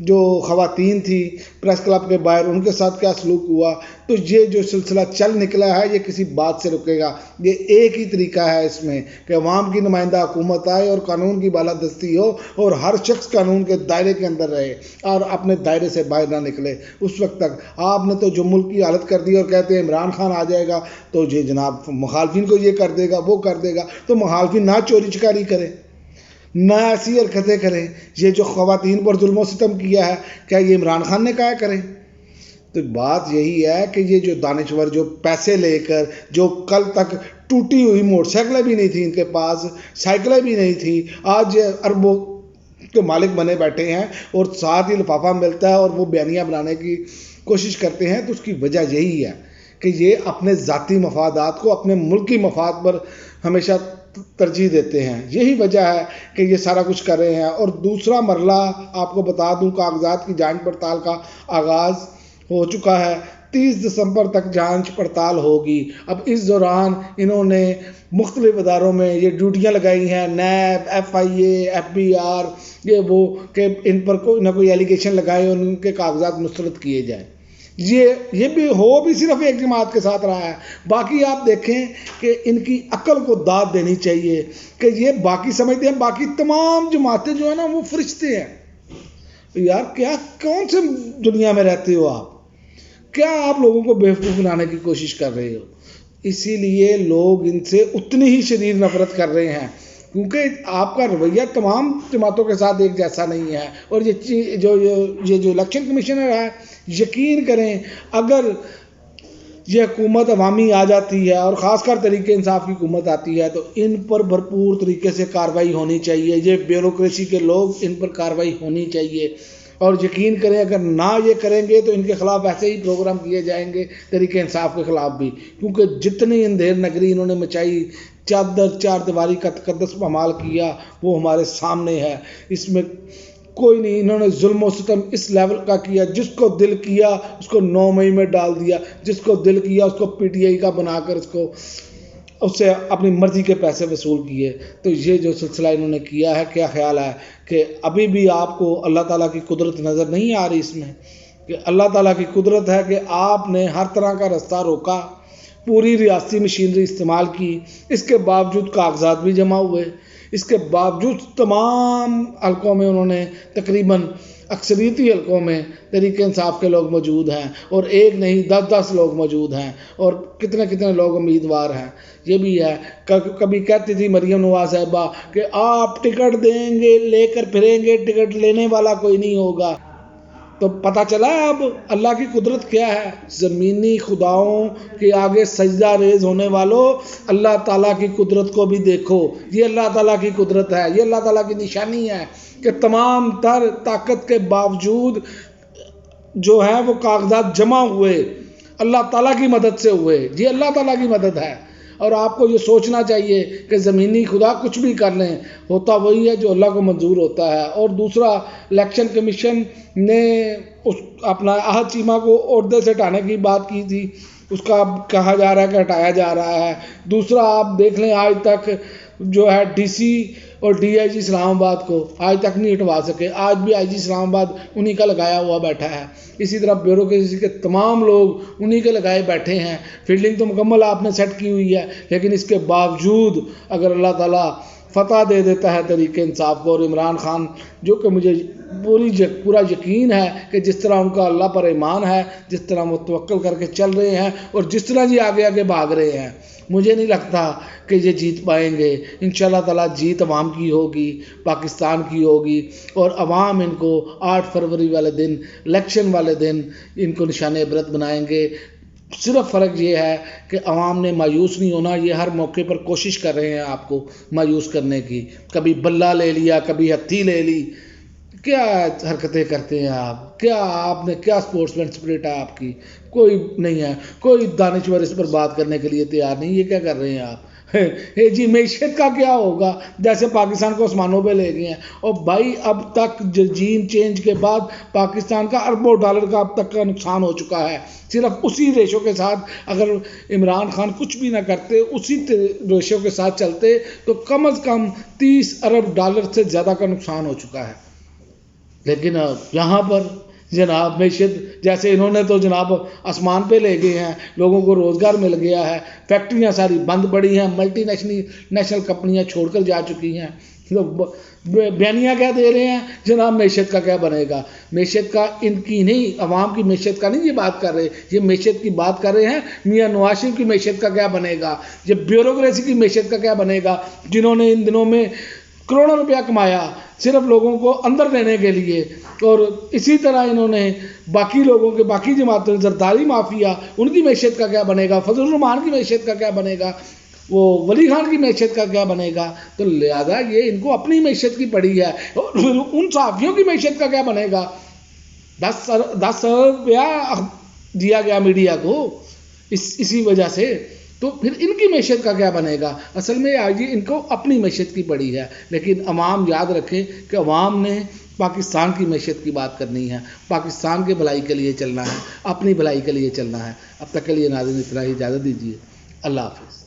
جو خواتین تھی پریس کلب کے باہر، ان کے ساتھ کیا سلوک ہوا. تو یہ جو سلسلہ چل نکلا ہے یہ کسی بات سے رکے گا. یہ ایک ہی طریقہ ہے اس میں کہ عوام کی نمائندہ حکومت آئے اور قانون کی بالادستی ہو اور ہر شخص قانون کے دائرے کے اندر رہے اور اپنے دائرے سے باہر نہ نکلے. اس وقت تک آپ نے تو جو ملک کی حالت کر دی اور کہتے ہیں عمران خان آ جائے گا تو یہ جناب مخالفین کو یہ کر دے گا وہ کر دے گا. تو مخالفین نہ چوری چکاری کریں، نہ ایسی حرکتیں کریں. یہ جو خواتین پر ظلم و ستم کیا ہے کیا یہ عمران خان نے کہا کریں؟ تو بات یہی ہے کہ یہ جو دانشور جو پیسے لے کر، جو کل تک ٹوٹی ہوئی موٹر سائیکلیں بھی نہیں تھیں ان کے پاس، سائیکلیں بھی نہیں تھیں، آج اربوں کے مالک بنے بیٹھے ہیں اور ساتھ ہی لفافہ ملتا ہے اور وہ بیانیہ بنانے کی کوشش کرتے ہیں. تو اس کی وجہ یہی ہے کہ یہ اپنے ذاتی مفادات کو اپنے ملکی مفاد پر ہمیشہ ترجیح دیتے ہیں. یہی وجہ ہے کہ یہ سارا کچھ کر رہے ہیں. اور دوسرا مرحلہ آپ کو بتا دوں، کاغذات کی جانچ پڑتال کا آغاز ہو چکا ہے. 30 دسمبر تک جانچ پڑتال ہوگی. اب اس دوران انہوں نے مختلف اداروں میں یہ ڈیوٹیاں لگائی ہیں، نیب، FIA، FBR، یہ وہ کہ ان پر کوئی نہ کوئی ایلیگیشن لگائے اور ان کے کاغذات مسترد کیے جائیں. یہ بھی ہو بھی صرف ایک جماعت کے ساتھ رہا ہے. باقی آپ دیکھیں کہ ان کی عقل کو داد دینی چاہیے کہ یہ باقی سمجھتے ہیں باقی تمام جماعتیں جو ہیں نا وہ فرشتے ہیں. یار کیا کون سے دنیا میں رہتے ہو آپ؟ کیا آپ لوگوں کو بیوقوف بنانے کی کوشش کر رہے ہو؟ اسی لیے لوگ ان سے اتنی ہی شدید نفرت کر رہے ہیں کیونکہ آپ کا رویہ تمام جماعتوں کے ساتھ ایک جیسا نہیں ہے. اور یہ جو الیکشن کمیشنر ہے، یقین کریں اگر یہ حکومت عوامی آ جاتی ہے اور خاص کر تحریک انصاف کی حکومت آتی ہے تو ان پر بھرپور طریقے سے کارروائی ہونی چاہیے. یہ بیوروکریسی کے لوگ، ان پر کارروائی ہونی چاہیے. اور یقین کریں اگر نہ یہ کریں گے تو ان کے خلاف ایسے ہی پروگرام کیے جائیں گے تحریک انصاف کے خلاف بھی، کیونکہ جتنی اندھیر نگری انہوں نے مچائی، چار دیواری کا تقدس پامال کیا، وہ ہمارے سامنے ہے. اس میں کوئی نہیں، انہوں نے ظلم و ستم اس لیول کا کیا. جس کو دل کیا اس کو 9 مئی میں ڈال دیا، جس کو دل کیا اس کو PTI کا بنا کر اس سے اپنی مرضی کے پیسے وصول کیے. تو یہ جو سلسلہ انہوں نے کیا ہے، کیا خیال ہے کہ ابھی بھی آپ کو اللہ تعالیٰ کی قدرت نظر نہیں آ رہی اس میں؟ کہ اللہ تعالیٰ کی قدرت ہے کہ آپ نے ہر طرح کا رستہ روکا، پوری ریاستی مشینری استعمال کی، اس کے باوجود کاغذات بھی جمع ہوئے، اس کے باوجود تمام حلقوں میں انہوں نے تقریباً اکثریتی حلقوں میں تحریک انصاف کے لوگ موجود ہیں اور ایک نہیں 10 لوگ موجود ہیں اور کتنے لوگ امیدوار ہیں. یہ بھی ہے کبھی کہتی تھی مریم نواز صاحبہ کہ آپ ٹکٹ دیں گے لے کر پھریں گے، ٹکٹ لینے والا کوئی نہیں ہوگا. تو پتہ چلا اب اللہ کی قدرت کیا ہے. زمینی خداؤں کے آگے سجدہ ریز ہونے والوں، اللہ تعالیٰ کی قدرت کو بھی دیکھو. یہ اللہ تعالیٰ کی قدرت ہے، یہ اللہ تعالیٰ کی نشانی ہے کہ تمام تر طاقت کے باوجود جو ہے وہ کاغذات جمع ہوئے، اللہ تعالیٰ کی مدد سے ہوئے. یہ اللہ تعالیٰ کی مدد ہے. اور آپ کو یہ سوچنا چاہیے کہ زمینی خدا کچھ بھی کر لیں، ہوتا وہی ہے جو اللہ کو منظور ہوتا ہے. اور دوسرا، الیکشن کمیشن نے اپنا احد چیمہ کو عہدے سے ہٹانے کی بات کی تھی، اس کا کہا جا رہا ہے کہ ہٹایا جا رہا ہے. دوسرا آپ دیکھ لیں آج تک جو ہے DC اور DIG اسلام آباد کو آج تک نہیں ہٹوا سکے. آج بھی IG اسلام آباد انہی کا لگایا ہوا بیٹھا ہے. اسی طرح بیوروکریسی کے تمام لوگ انہی کے لگائے بیٹھے ہیں. فیلڈنگ تو مکمل آپ نے سیٹ کی ہوئی ہے، لیکن اس کے باوجود اگر اللہ تعالیٰ فتح دے دیتا ہے تحریک انصاف کو اور عمران خان، جو کہ مجھے پورا یقین ہے کہ جس طرح ان کا اللہ پر ایمان ہے، جس طرح وہ توکل کر کے چل رہے ہیں اور جس طرح جی آگے بھاگ رہے ہیں، مجھے نہیں لگتا کہ یہ جیت پائیں گے. انشاءاللہ تعالیٰ جیت عوام کی ہوگی، پاکستان کی ہوگی. اور عوام ان کو 8 فروری والے دن، الیکشن والے دن ان کو نشان عبرت بنائیں گے. صرف فرق یہ ہے کہ عوام نے مایوس نہیں ہونا. یہ ہر موقع پر کوشش کر رہے ہیں آپ کو مایوس کرنے کی. کبھی بلہ لے لیا، کبھی ہتھی لے لی. کیا حرکتیں کرتے ہیں آپ؟ کیا آپ نے کیا اسپورٹس مین اسپرٹ ہے آپ کی؟ کوئی نہیں ہے. کوئی دانشور اس پر بات کرنے کے لیے تیار نہیں. یہ کیا کر رہے ہیں آپ؟ جی معیشت کا کیا ہوگا؟ جیسے پاکستان کو آسمانوں پہ لے گئے ہیں. اور بھائی اب تک جین چینج کے بعد پاکستان کا اربوں ڈالر کا اب تک کا نقصان ہو چکا ہے. صرف اسی ریشو کے ساتھ اگر عمران خان کچھ بھی نہ کرتے، اسی ریشو کے ساتھ چلتے تو کم از کم $30 ارب سے زیادہ کا نقصان ہو چکا ہے. لیکن یہاں پر جناب معیشت جیسے انہوں نے تو جناب آسمان پہ لے گئے ہیں، لوگوں کو روزگار مل گیا ہے، فیکٹریاں ساری بند پڑی ہیں، ملٹی نیشنل کمپنیاں چھوڑ کر جا چکی ہیں، لوگ بیانیاں کیا دے رہے ہیں جناب معیشت کا کیا بنے گا. معیشت کا ان کی نہیں، عوام کی معیشت کا نہیں یہ بات کر رہے، یہ معیشت کی بات کر رہے ہیں میاں نواز شریف کی معیشت کا کیا بنے گا، یہ بیوروکریسی کی معیشت کا کیا بنے گا، جنہوں نے ان دنوں میں کروڑوں روپیہ کمایا صرف لوگوں کو اندر دینے کے لیے. اور اسی طرح انہوں نے باقی لوگوں کے باقی جماعتوں زرداری مافیا ان کی معیشت کا کیا بنے گا، فضل الرحمان کی معیشت کا کیا بنے گا، وہ ولی خان کی معیشت کا کیا بنے گا. تو لہذا یہ ان کو اپنی معیشت کی پڑی ہے. اور ان صحافیوں کی معیشت کا کیا بنے گا، 10 روپیہ دیا گیا میڈیا کو اسی وجہ سے، تو پھر ان کی معیشت کا کیا بنے گا. اصل میں آج ان کو اپنی معیشت کی پڑی ہے. لیکن عوام یاد رکھیں کہ عوام نے پاکستان کی معیشت کی بات کرنی ہے، پاکستان کے بھلائی کے لیے چلنا ہے، اپنی بھلائی کے لیے چلنا ہے. اب تک کے لیے ناظرین اتنا ہی، اجازت دیجیے، اللہ حافظ.